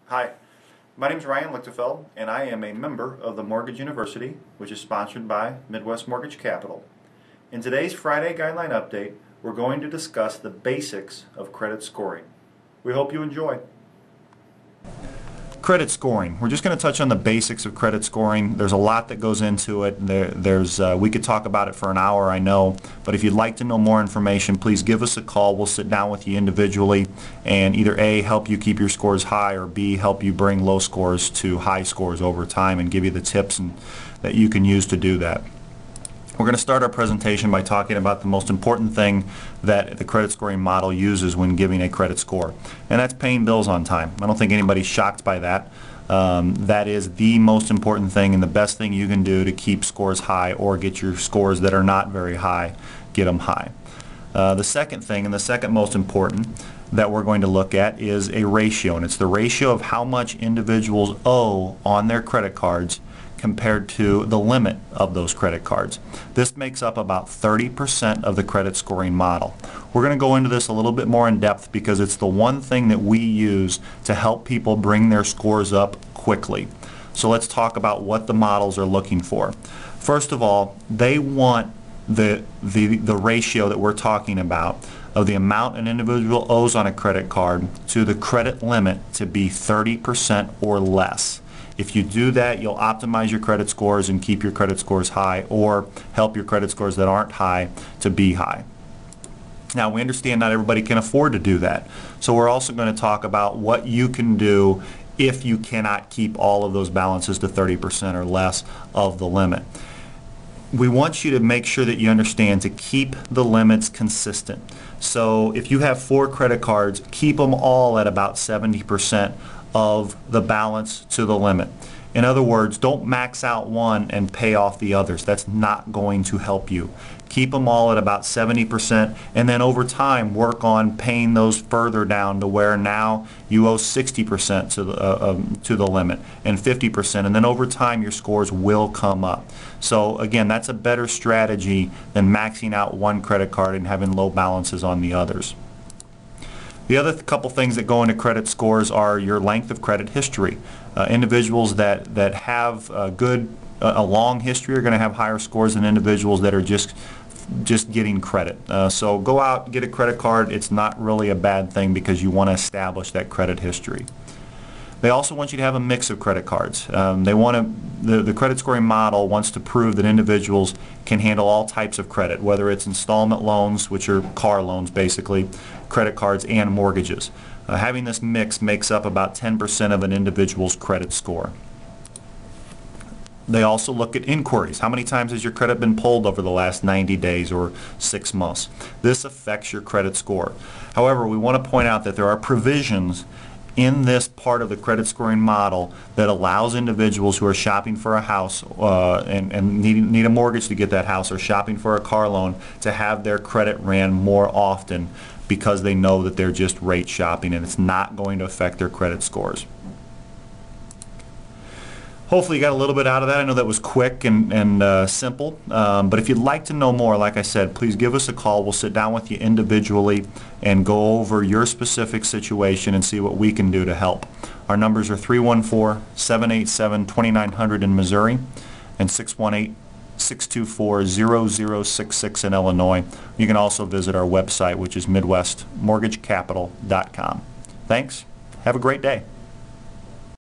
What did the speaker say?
Hi, my name is Ryan Lichtenfeld, and I am a member of the Mortgage University, which is sponsored by Midwest Mortgage Capital. In today's Friday Guideline Update, we're going to discuss the basics of credit scoring. We hope you enjoy. Credit scoring. We're just going to touch on the basics of credit scoring. There's a lot that goes into it. We could talk about it for an hour, I know, but if you'd like to know more information, please give us a call. We'll sit down with you individually and either A, help you keep your scores high, or B, help you bring low scores to high scores over time and give you the tips that you can use to do that. We're going to start our presentation by talking about the most important thing that the credit scoring model uses when giving a credit score, and that's paying bills on time. I don't think anybody's shocked by that. That is the most important thing and the best thing you can do to keep scores high or get your scores that are not very high, get them high. The second thing, and the second most important, that we're going to look at is a ratio, and it's the ratio of how much individuals owe on their credit cards compared to the limit of those credit cards. This makes up about 30% of the credit scoring model. We're going to go into this a little bit more in depth because it's the one thing that we use to help people bring their scores up quickly. So let's talk about what the models are looking for. First of all, they want the ratio that we're talking about of the amount an individual owes on a credit card to the credit limit to be 30% or less. If you do that, you'll optimize your credit scores and keep your credit scores high, or help your credit scores that aren't high to be high. Now, we understand not everybody can afford to do that. So we're also going to talk about what you can do if you cannot keep all of those balances to 30% or less of the limit. We want you to make sure that you understand to keep the limits consistent. So if you have 4 credit cards, keep them all at about 70% of the balance to the limit. In other words, don't max out one and pay off the others. That's not going to help you. Keep them all at about 70%, and then over time work on paying those further down to where now you owe 60% to the limit and 50%, and then over time your scores will come up. So again, that's a better strategy than maxing out one credit card and having low balances on the others. The other couple things that go into credit scores are your length of credit history. Individuals that have a long history are going to have higher scores than individuals that are just getting credit. So go out, get a credit card. It's not really a bad thing because you want to establish that credit history. They also want you to have a mix of credit cards. The credit scoring model wants to prove that individuals can handle all types of credit, whether it's installment loans, which are car loans basically, credit cards, and mortgages. Having this mix makes up about 10% of an individual's credit score. They also look at inquiries. How many times has your credit been pulled over the last 90 days or 6 months? This affects your credit score. However, we want to point out that there are provisions in this part of the credit scoring model that allows individuals who are shopping for a house and need a mortgage to get that house, or shopping for a car loan, to have their credit ran more often because they know that they're just rate shopping and it's not going to affect their credit scores. Hopefully you got a little bit out of that. I know that was quick and simple, but if you'd like to know more, like I said, please give us a call. We'll sit down with you individually and go over your specific situation and see what we can do to help. Our numbers are 314-787-2900 in Missouri and 618-624-0066 in Illinois. You can also visit our website, which is MidwestMortgageCapital.com. Thanks. Have a great day.